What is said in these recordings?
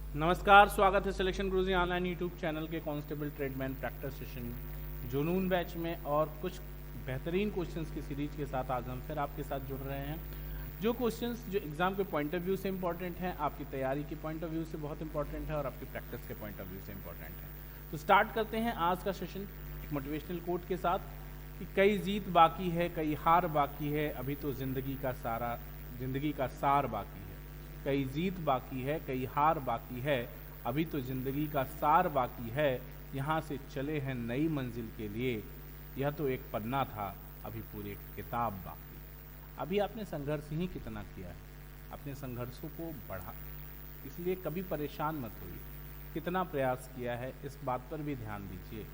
नमस्कार, स्वागत है सिलेक्शन गुरुजी ऑनलाइन यूट्यूब चैनल के कांस्टेबल ट्रेडमैन प्रैक्टिस सेशन जुनून बैच में और कुछ बेहतरीन क्वेश्चंस की सीरीज के साथ आज हम फिर आपके साथ जुड़ रहे हैं। जो क्वेश्चंस जो एग्जाम के पॉइंट ऑफ व्यू से इंपॉर्टेंट हैं, आपकी तैयारी के पॉइंट ऑफ व्यू से बहुत इंपॉर्टेंट है और आपकी प्रैक्टिस के पॉइंट ऑफ व्यू से इंपॉर्टेंट है। तो स्टार्ट करते हैं आज का सेशन एक मोटिवेशनल कोट के साथ कि कई जीत बाकी है, कई हार बाकी है, अभी तो जिंदगी का सार बाकी है। कई जीत बाकी है, कई हार बाकी है, अभी तो जिंदगी का सार बाकी है। यहाँ से चले हैं नई मंजिल के लिए, यह तो एक पन्ना था, अभी पूरी किताब बाकी है। अभी आपने संघर्ष ही कितना किया है, अपने संघर्षों को बढ़ा, इसलिए कभी परेशान मत होइए। कितना प्रयास किया है इस बात पर भी ध्यान दीजिए,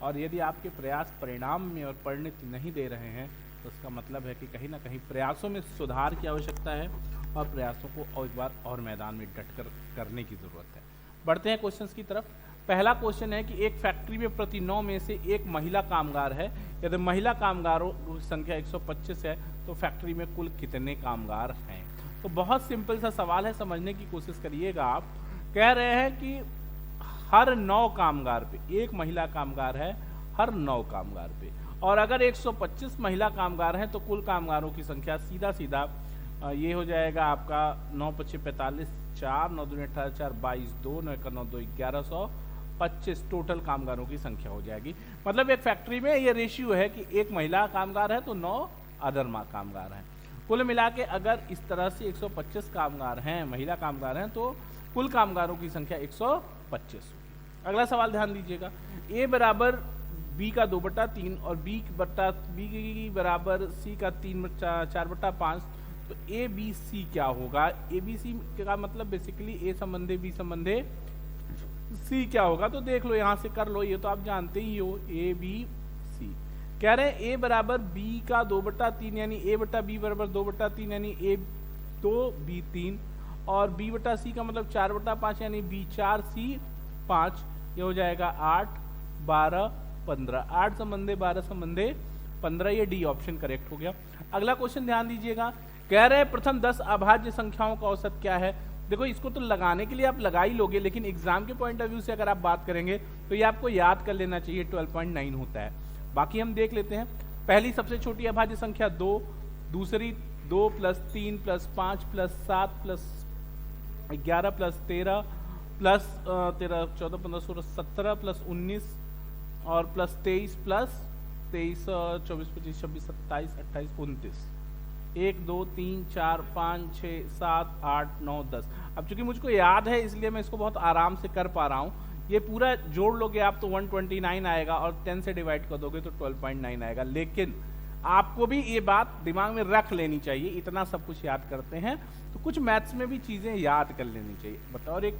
और यदि आपके प्रयास परिणाम में और परिणति नहीं दे रहे हैं तो उसका मतलब है कि कहीं ना कहीं प्रयासों में सुधार की आवश्यकता है और प्रयासों को और एक बार और मैदान में डटकर करने की ज़रूरत है। बढ़ते हैं क्वेश्चंस की तरफ। पहला क्वेश्चन है कि एक फैक्ट्री में प्रति 9 में से एक महिला कामगार है। यदि महिला कामगारों की संख्या 125 है तो फैक्ट्री में कुल कितने कामगार हैं। तो बहुत सिंपल सा सवाल है, समझने की कोशिश करिएगा। आप कह रहे हैं कि हर 9 कामगार पे एक महिला कामगार है, हर 9 कामगार पे, और अगर 125 महिला कामगार हैं तो कुल कामगारों की संख्या सीधा सीधा ये हो जाएगा आपका 9 × 5 = 45, 4 9 दूनी 18, 4 22, 2 9 1 9 2 1125 टोटल कामगारों की संख्या हो जाएगी। मतलब एक फैक्ट्री में ये रेशियो है कि एक महिला कामगार है तो 9 अदर कामगार हैं। कुल मिला के अगर इस तरह से 125 कामगार हैं, महिला कामगार हैं, तो कुल कामगारों की संख्या 125 होगी। अगला सवाल ध्यान दीजिएगा। ए बराबर बी का 2/3 और बी बराबर सी का 4/5, तो ए बी सी क्या होगा। ए बी सी का मतलब बेसिकली ए संबंधे बी संबंधे सी क्या होगा। तो देख लो, यहां से कर लो, ये तो आप जानते ही हो। ए बी सी कह रहे हैं ए बराबर बी का 2/3 यानी ए बटा बी बराबर 2/3 यानी ए 2 बी 3, और बी बटा सी का मतलब 4/5 यानी बी 4 सी 5। ये हो जाएगा 8 12 15, 8 संबंधे 12 संबंधे 15। ये डी ऑप्शन करेक्ट हो गया। अगला क्वेश्चन ध्यान दीजिएगा। कह रहे हैं प्रथम 10 अभाज्य संख्याओं का औसत क्या है। देखो, इसको तो लगाने के लिए आप लगा ही लोगे, लेकिन एग्जाम के पॉइंट ऑफ व्यू से अगर आप बात करेंगे तो ये आपको याद कर लेना चाहिए। 12.9 होता है। बाकी हम देख लेते हैं। पहली सबसे छोटी अभाज्य संख्या 2, दूसरी 2 + 3 + 5 + 7 + 11 + 13 + 13 14 15 16 17 + 19 और +23 + 23 24 25 26 27 28 29, 1 2 3 4 5 6 7 8 9 10। अब चूंकि मुझको याद है इसलिए मैं इसको बहुत आराम से कर पा रहा हूँ। ये पूरा जोड़ लोगे आप तो 129 आएगा, और 10 से डिवाइड कर दोगे तो 12.9 आएगा। लेकिन आपको भी ये बात दिमाग में रख लेनी चाहिए। इतना सब कुछ याद करते हैं तो कुछ मैथ्स में भी चीज़ें याद कर लेनी चाहिए। बतौर एक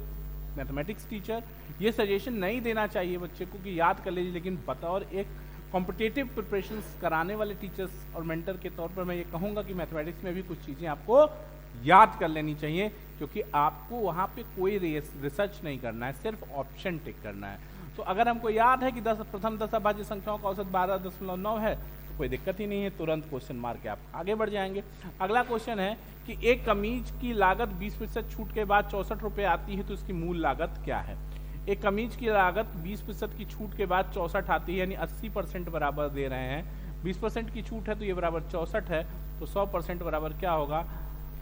मैथमेटिक्स टीचर ये सजेशन नहीं देना चाहिए बच्चे को कि याद कर लीजिए, लेकिन बतौर एक कॉम्पिटिटिव प्रिपरेशंस कराने वाले टीचर्स और मेंटर के तौर पर मैं ये कहूँगा कि मैथमेटिक्स में भी कुछ चीज़ें आपको याद कर लेनी चाहिए, क्योंकि आपको वहाँ पे कोई रिसर्च नहीं करना है, सिर्फ ऑप्शन टिक करना है। तो अगर हमको याद है कि प्रथम 10 अभाज्य संख्याओं का औसत 12.9 है तो कोई दिक्कत ही नहीं है, तुरंत क्वेश्चन मार के आप आगे बढ़ जाएंगे। अगला क्वेश्चन है कि एक कमीज की लागत 20% छूट के बाद 64 रुपये आती है तो इसकी मूल लागत क्या है। एक कमीज की लागत 20% की छूट के बाद 64 आती है, यानी 80% बराबर दे रहे हैं। 20% की छूट है तो ये बराबर 64 है, तो 100% बराबर क्या होगा।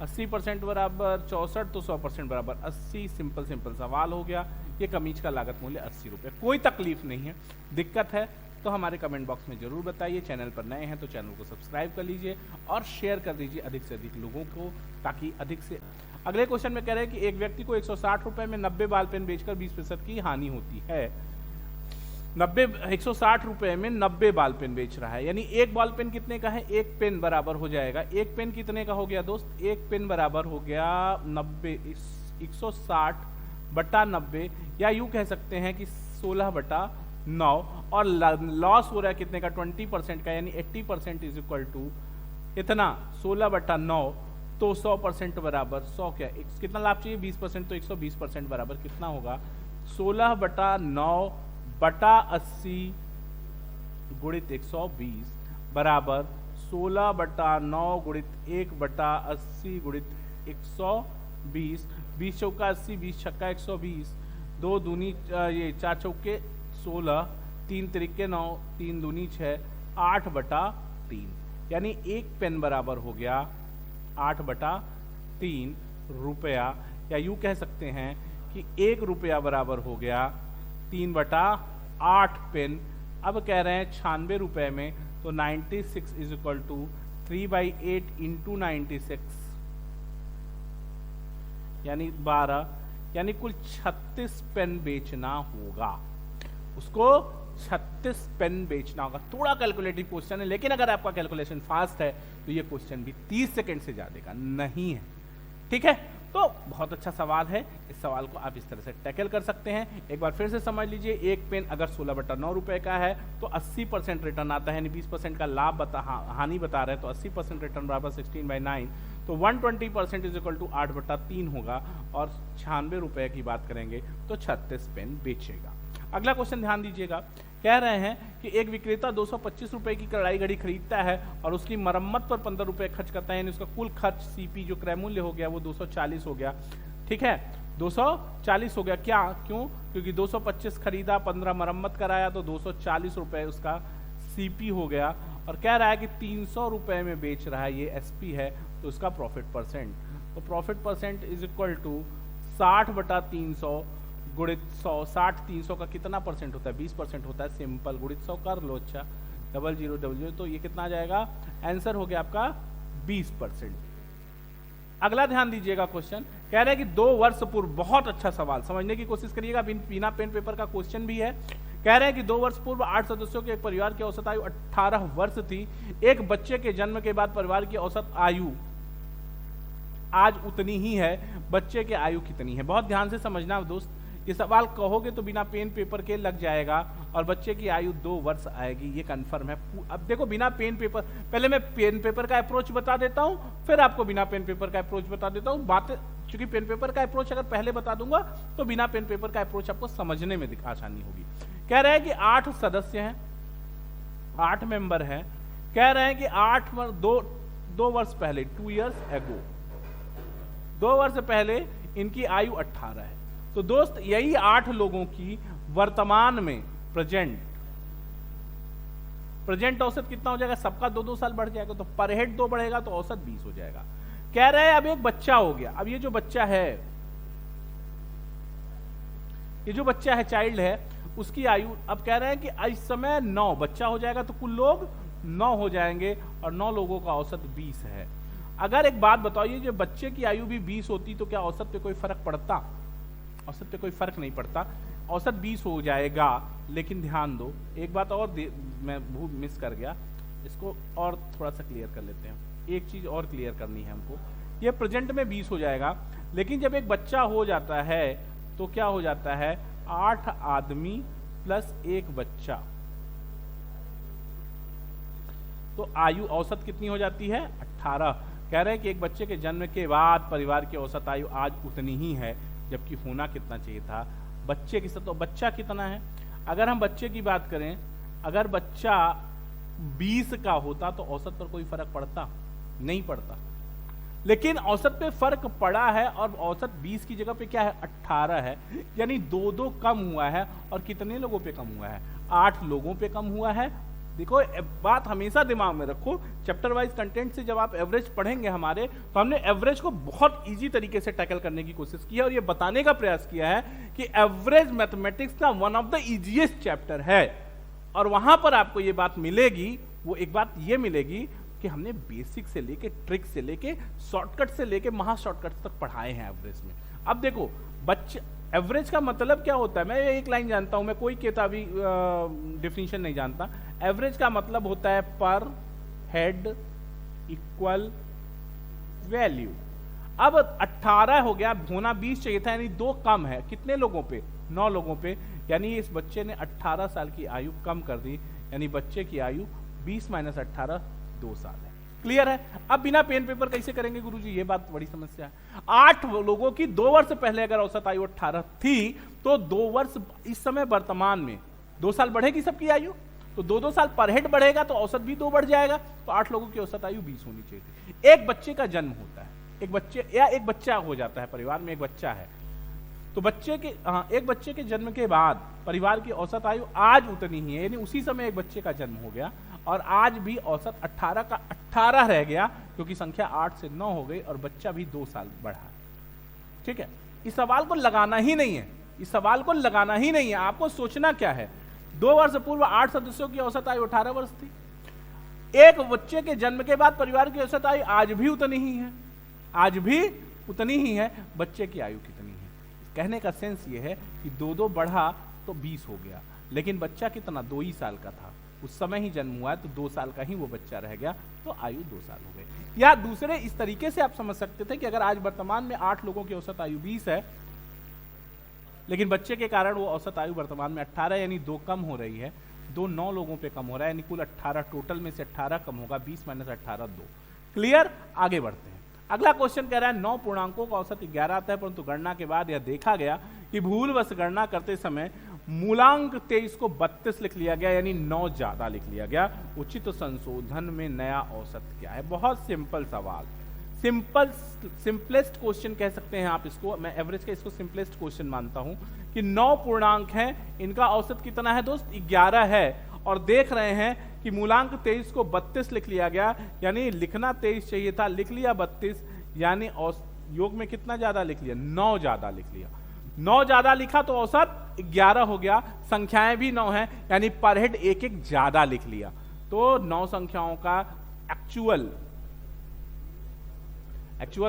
80% बराबर 64 तो 100% बराबर 80। सिंपल सवाल हो गया। ये कमीज का लागत मूल्य 80 रुपये। कोई तकलीफ नहीं है। दिक्कत है तो हमारे कमेंट बॉक्स में जरूर बताइए। चैनल पर नए हैं तो चैनल को सब्सक्राइब कर लीजिए और शेयर कर दीजिए अधिक से अधिक लोगों को, ताकि अधिक से। अगले क्वेश्चन में कह रहे हैं कि एक व्यक्ति को 160 रुपए में 90 बाल पेन बेचकर 20% की हानि होती है। 160 रुपए में 90 बाल पेन बेच रहा है, यानी एक बॉल पेन कितने का है। एक पेन बराबर हो जाएगा, एक पेन कितने का हो गया दोस्त, एक पेन बराबर हो गया 90 160 बटा 90, या यूं कह सकते हैं कि 16/9, और लॉस हो रहा है कितने का 20% का, यानी 80% इज इक्वल टू इतना 16/9, तो 100% बराबर 100 क्या कितना लाभ चाहिए 20%, तो 120% बराबर कितना होगा 16/9 बटा 80 गुणित 120 बराबर 16/9 गुणित 1/80 गुणित 120। 20 चौका 80, 20 छक्का 120, 2 दूनी ये 4 चौके 16, 3 तिरिके 9, 3 दूनी 6, 8/3, यानी 1 पेन बराबर हो गया 8/3 रुपया, या यूं कह सकते हैं कि 1 रुपया बराबर हो गया 3/8 पेन। अब कह रहे हैं 96 रुपए में, तो 96 इज इक्वल टू 3/8 इंटू 96, यानी 12, यानी कुल 36 पेन बेचना होगा, उसको 36 पेन बेचना होगा। थोड़ा कैलकुलेटिव क्वेश्चन है, लेकिन अगर आपका कैलकुलेशन फास्ट है तो ये क्वेश्चन भी 30 सेकंड से ज्यादा का नहीं है। ठीक है, तो बहुत अच्छा सवाल है, इस सवाल को आप इस तरह से टैकल कर सकते हैं। एक बार फिर से समझ लीजिए, एक पेन अगर 16/9 रुपए का है तो 80% रिटर्न आता है, यानी 20% का लाभ हानि बता रहे हैं, तो 80% रिटर्न बराबर 16/9, तो 120% इज इक्वल टू 8/3 होगा, और 96 रुपए की बात करेंगे तो 36 पेन बेचेगा। अगला क्वेश्चन ध्यान दीजिएगा, कह रहे हैं कि एक विक्रेता 225 रुपए की कढ़ाई घड़ी खरीदता है और उसकी मरम्मत पर 15 रुपए खर्च करता है, यानी उसका कुल खर्च सीपी जो क्रय मूल्य हो गया वो 240 हो गया। ठीक है, 240 हो गया, क्यों? क्योंकि 225 खरीदा, 15 मरम्मत कराया, तो 240 रुपए उसका सीपी हो गया। और कह रहा है कि 300 रुपए में बेच रहा है, ये एसपी है, तो उसका प्रॉफिट परसेंट, तो profit percent is equal to 60/300 गुणित 100। 60 300 का कितना परसेंट होता है? 20% होता है, सिंपल, गुणित 100 कर लो। अच्छा, 0000, तो ये कितना आ जाएगा? आंसर हो गया आपका 20%। अगला ध्यान दीजिएगा, क्वेश्चन कह रहे हैं कि 2 वर्ष पूर्व, बहुत अच्छा सवाल, समझने की कोशिश करिएगा, बिना पेन पेपर का क्वेश्चन भी है। कह रहे हैं कि 2 वर्ष पूर्व 8 सदस्यों के एक परिवार की औसत आयु 18 वर्ष थी। एक बच्चे के जन्म के बाद परिवार की औसत आयु आज उतनी ही है, बच्चे की आयु कितनी है? बहुत ध्यान से समझना दोस्त, ये सवाल कहोगे तो बिना पेन पेपर के लग जाएगा, और बच्चे की आयु 2 वर्ष आएगी, ये कंफर्म है। अब देखो, बिना पेन पेपर, पहले मैं पेन पेपर का अप्रोच बता देता हूं, फिर आपको बिना पेन पेपर का अप्रोच बता देता हूं। बातें, क्योंकि पेन पेपर का अप्रोच अगर पहले बता दूंगा तो बिना पेन पेपर का अप्रोच आपको समझने में आसानी होगी। कह रहे हैं कि 8 सदस्य हैं, 8 मेंबर हैं। कह रहे हैं कि 2 वर्ष पहले, 2 years ago, 2 वर्ष पहले इनकी आयु 18 है। तो दोस्त, यही 8 लोगों की वर्तमान में प्रेजेंट औसत कितना हो जाएगा? सबका 2-2 साल बढ़ जाएगा, तो पर हेड 2 बढ़ेगा तो औसत 20 हो जाएगा। कह रहे हैं अब एक बच्चा हो गया, अब ये जो बच्चा है, चाइल्ड है, उसकी आयु, अब कह रहे हैं कि इस समय 9 बच्चा हो जाएगा, तो कुल लोग 9 हो जाएंगे, और 9 लोगों का औसत 20 है। अगर एक बात बताइए, जो बच्चे की आयु भी 20 होती तो क्या औसत पे कोई फर्क पड़ता? औसत पे कोई फर्क नहीं पड़ता, औसत 20 हो जाएगा। लेकिन ध्यान दो, एक बात और मैं भूल मिस कर गया, इसको और थोड़ा सा क्लियर कर लेते हैं। एक चीज और क्लियर करनी है हमको, ये प्रेजेंट में 20 हो जाएगा, लेकिन जब एक बच्चा हो जाता है तो क्या हो जाता है? 8 आदमी प्लस 1 बच्चा, तो आयु औसत कितनी हो जाती है? 18। कह रहे हैं कि एक बच्चे के जन्म के बाद परिवार की औसत आयु आज उतनी ही है, जबकि होना कितना चाहिए था? बच्चे की तो बच्चा कितना है? अगर हम बच्चे की बात करें, अगर बच्चा 20 का होता तो औसत पर कोई फर्क पड़ता? नहीं पड़ता। लेकिन औसत पे फर्क पड़ा है, और औसत 20 की जगह पे क्या है? 18 है, यानी 2 कम हुआ है। और कितने लोगों पे कम हुआ है? 8 लोगों पे कम हुआ है। देखो, बात हमेशा दिमाग में रखो, चैप्टर वाइज कंटेंट से जब आप एवरेज पढ़ेंगे हमारे, तो हमने एवरेज को बहुत इजी तरीके से टैकल करने की कोशिश की है, और ये बताने का प्रयास किया है कि एवरेज मैथमेटिक्स का one of the easiest chapter है। और वहां पर आपको ये बात मिलेगी, वो एक बात ये मिलेगी कि हमने बेसिक से लेके, ट्रिक से लेके, शॉर्टकट से लेके महा शॉर्टकट तक पढ़ाए हैं एवरेज में। अब देखो, बच्चे, एवरेज का मतलब क्या होता है? मैं एक लाइन जानता हूं, मैं कोई किताबी डेफिनेशन नहीं जानता। एवरेज का मतलब होता है पर हेड इक्वल वैल्यू। अब 18 हो गया, होना 20 चाहिए था, यानी 2 कम है। कितने लोगों पे? 9 लोगों पे, यानी इस बच्चे ने 18 साल की आयु कम कर दी, यानी बच्चे की आयु 20 - 18 2 साल है। क्लियर है? अब बिना पेन पेपर कैसे करेंगे गुरुजी? ये बात बड़ी समस्या है। 8 लोगों की 2 वर्ष पहले अगर औसत आयु 18 थी, तो 2 वर्ष इस समय वर्तमान में 2 साल बढ़ेगी सबकी आयु, तो 2-2 साल पर हेड बढ़ेगा, तो औसत भी 2 बढ़ जाएगा, तो 8 लोगों की औसत आयु 20 होनी चाहिए थी। एक बच्चे का जन्म होता है, एक बच्चे या एक बच्चा हो जाता है, परिवार में एक बच्चा है, तो एक बच्चे के जन्म के बाद परिवार की औसत आयु आज उतनी ही है, यानी उसी समय एक बच्चे का जन्म हो गया और आज भी औसत 18 का 18 रह गया, क्योंकि संख्या 8 से 9 हो गई और बच्चा भी 2 साल बढ़ा। ठीक है, इस सवाल को लगाना ही नहीं है, इस सवाल को लगाना ही नहीं है। आपको सोचना क्या है, 2 वर्ष पूर्व 8 सदस्यों की औसत आयु 18 वर्ष थी। एक बच्चे के जन्म के बाद परिवार की औसत आयु आज भी उतनी ही है, आज भी उतनी ही है। बच्चे की आयु कितनी है? कहने का सेंस ये है कि 2 बढ़ा तो 20 हो गया, लेकिन बच्चा कितना 2 ही साल का था, उस समय ही जन्म हुआ है, तो 2 साल का ही वो बच्चा रह गया, तो आयु 2 साल हो गई। या दूसरे इस तरीके से आप समझ सकते थे कि अगर आज वर्तमान में 8 लोगों की औसत आयु 20 है, लेकिन बच्चे के कारण वो औसत आयु वर्तमान में 18 यानी 2 कम हो रही है, 2 9 लोगों पे कम हो रहा है, यानी कुल 18, टोटल में से 18 कम होगा, 20 माइनस 18 2। क्लियर? आगे बढ़ते हैं। अगला क्वेश्चन कह रहा है 9 पूर्णांकों का औसत 11 आता है, परंतु गणना के बाद यह देखा गया कि भूलवश गणना करते समय मूलांक 23 को 32 लिख लिया गया, यानी 9 ज्यादा लिख लिया गया। उचित संशोधन में नया औसत क्या है? बहुत सिंपल सवाल, सिंपलेस्ट क्वेश्चन कह सकते हैं आप इसको, मैं एवरेज का इसको सिंपलेस्ट क्वेश्चन मानता हूं कि 9 पूर्णांक हैं, इनका औसत कितना है दोस्त? 11 है, और देख रहे हैं कि मूलांक 23 को 32 लिख लिया गया, यानी लिखना 23 चाहिए था, लिख लिया 32, यानी योग में कितना ज्यादा लिख लिया? 9 ज्यादा लिख लिया। 9 ज्यादा लिखा तो औसत 11 हो गया, संख्याएं भी 9 हैं, यानी पर हेड 1 ज्यादा लिख लिया, तो 9 संख्याओं का एक्चुअल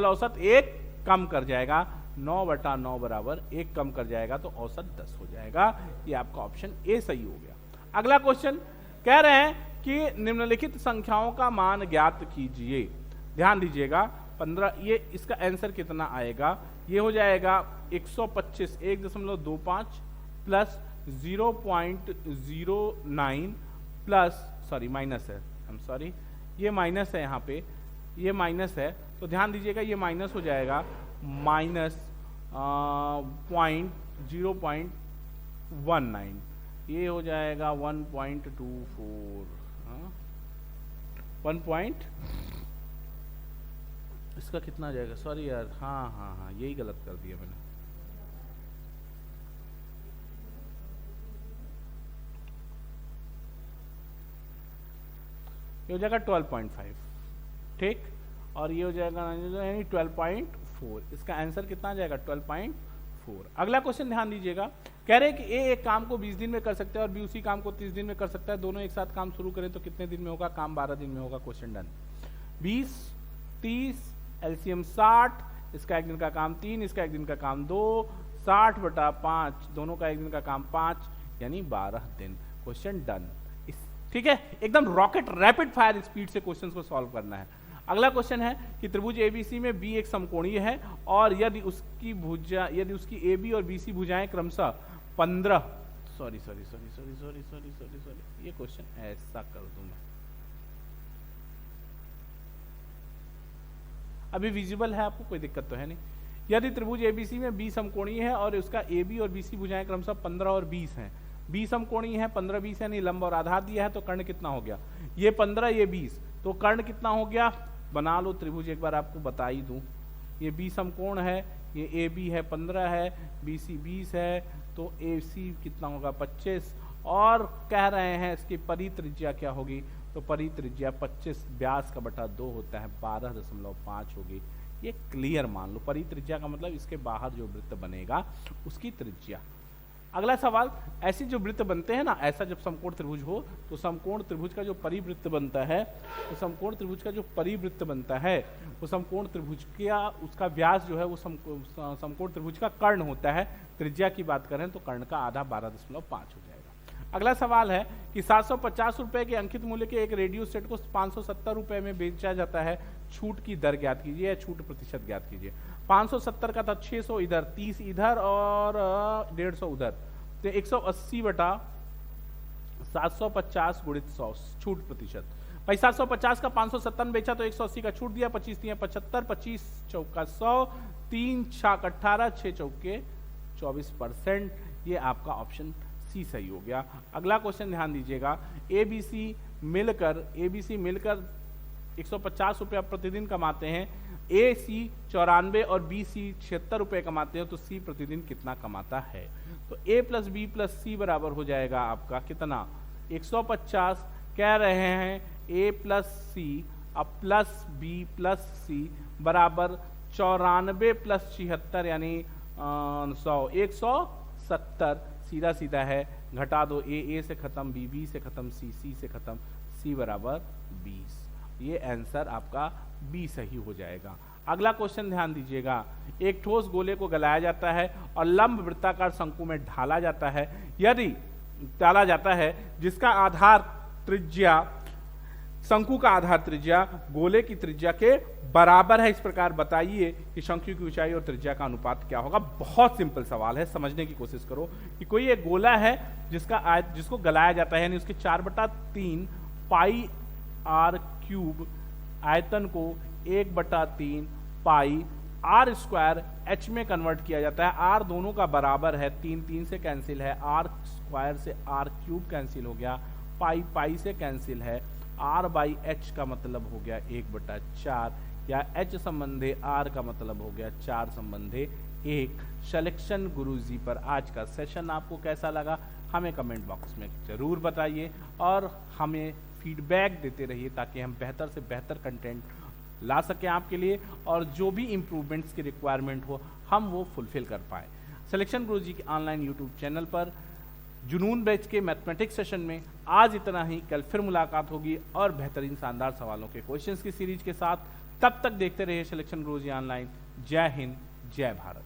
औसत 1 कम कर जाएगा, 9/9 बराबर 1 कम कर जाएगा, तो औसत 10 हो जाएगा। ये आपका ऑप्शन ए सही हो गया। अगला क्वेश्चन कह रहे हैं कि निम्नलिखित संख्याओं का मान ज्ञात कीजिए। ध्यान दीजिएगा, 15, ये इसका आंसर कितना आएगा? ये हो जाएगा 125, 1.25 प्लस 0.09 प्लस, सॉरी माइनस है, ये माइनस है, यहाँ पे ये माइनस है, तो ध्यान दीजिएगा ये माइनस हो जाएगा, माइनस 0.19, ये हो जाएगा 1.24, 1 इसका कितना आ जाएगा? सॉरी यार, हाँ, यही गलत कर दिया मैंने। ये हो जाएगा 12.5, ठीक, और ये हो जाएगा यानी 12.4। इसका आंसर कितना आ जाएगा? 12.4। अगला क्वेश्चन ध्यान दीजिएगा, कह रहे हैं कि ए एक काम को 20 दिन में कर सकता है और बी उसी काम को 30 दिन में कर सकता है, दोनों एक साथ काम शुरू करें तो कितने दिन में होगा? काम 12 दिन में होगा। Question done. 20, 30, एलसीएम 60, इसका 1 दिन का काम 3, इसका 1 दिन का काम 2, 60/5, दोनों का 1 दिन का काम 5, यानी 12 दिन। Question done. ठीक है, एकदम रॉकेट रैपिड फायर स्पीड से क्वेश्चन को सॉल्व करना है। अगला क्वेश्चन है कि त्रिभुज एबीसी में बी एक समकोणीय है और यदि उसकी एबी और बीसी भुजाएं क्रमशः 15, सॉरी, ये क्वेश्चन ऐसा कर दूं मैं, अभी विजिबल है आपको, कोई दिक्कत तो है नहीं। यदि त्रिभुज एबीसी में बी समकोणीय है और उसका एबी और बीसी भुजाएं क्रमशः 15 और 20 हैं, बी समकोणीय है, 15 20 है, नहीं लंब और आधार दिया है, तो कर्ण कितना हो गया? ये 15 ये 20, तो कर्ण कितना हो गया? बना लो त्रिभुज, एक बार आपको बता ही दूं, ये बी समकोण है, ये ए बी है 15 है, बी सी 20 है, तो ए सी कितना होगा? 25, और कह रहे हैं इसकी परित्रिज्या क्या होगी? तो परित्रिज्या 25 व्यास का बटा 2 होता है, 12.5 होगी। ये क्लियर मान लो, परित्रिज्या का मतलब इसके बाहर जो वृत्त बनेगा उसकी त्रिज्या। अगला सवाल, ऐसी जो वृत्त बनते हैं ना, ऐसा जब समकोण त्रिभुज हो तो समकोण त्रिभुज का जो परिवृत्त बनता है, तो समकोण त्रिभुज का जो परिवृत्त बनता है वो समकोण त्रिभुज का उसका व्यास जो है वो समकोण त्रिभुज का कर्ण होता है। त्रिज्या की बात करें तो कर्ण का आधा 12.5 हो जाएगा। अगला सवाल है कि 750 रुपए के अंकित मूल्य के एक रेडियो सेट को 570 रुपए में बेचा जाता है, छूट की दर ज्ञात कीजिए या छूट प्रतिशत ज्ञात कीजिए। 570 का था 600 इधर, 30 इधर और 150 उधर, तो 180/750 गुणित 100 छूट प्रतिशत। भाई 750 का 570 बेचा तो 180 का छूट दिया, 25 दिया 75, 25 चौका 100, 3 छाक 18, 6 चौके 24%। ये आपका ऑप्शन सी सही हो गया। अगला क्वेश्चन ध्यान दीजिएगा, एबीसी मिलकर 150 रुपया प्रतिदिन कमाते हैं, ए सी 94 और बी सी 76 रुपये कमाते हैं, तो सी प्रतिदिन कितना कमाता है? तो ए प्लस बी प्लस सी बराबर हो जाएगा आपका कितना? 150 कह रहे हैं ए प्लस सी अब प्लस बी प्लस सी बराबर 94 प्लस 76 यानी 100 170। सीधा सीधा है, घटा दो, ए से खत्म, बी से खत्म, सी से खत्म, सी बराबर 20। ये आंसर आपका बी सही हो जाएगा। अगला क्वेश्चन ध्यान दीजिएगा, एक ठोस गोले को गलाया जाता है और लंब वृत्ताकार शंकु में ढाला जाता है, यदि डाला जाता है जिसका आधार त्रिज्या, शंकु का आधार त्रिज्या गोले की त्रिज्या के बराबर है, इस प्रकार बताइए कि शंकु की ऊंचाई और त्रिज्या का अनुपात क्या होगा। बहुत सिंपल सवाल है, समझने की कोशिश करो कि कोई एक गोला है जिसको गलाया जाता है, यानी उसके 4/3 पाई आर क्यूब आयतन को 1/3 पाई आर स्क्वायर एच में कन्वर्ट किया जाता है। आर दोनों का बराबर है, 3 से कैंसिल है, आर स्क्वायर से आर क्यूब कैंसिल हो गया, पाई से कैंसिल है, आर बाई एच का मतलब हो गया 1/4 या एच संबंधे आर का मतलब हो गया 4 संबंधे 1। सिलेक्शन गुरुजी पर आज का सेशन आपको कैसा लगा हमें कमेंट बॉक्स में जरूर बताइए और हमें फीडबैक देते रहिए ताकि हम बेहतर से बेहतर कंटेंट ला सकें आपके लिए और जो भी इम्प्रूवमेंट्स की रिक्वायरमेंट हो हम वो फुलफिल कर पाए। सिलेक्शन गुरुजी के ऑनलाइन यूट्यूब चैनल पर जुनून बैच के मैथमेटिक्स सेशन में आज इतना ही। कल फिर मुलाकात होगी और बेहतरीन शानदार सवालों के क्वेश्चंस की सीरीज के साथ। तब तक देखते रहिए सिलेक्शन गुरुजी ऑनलाइन। जय हिंद, जय भारत।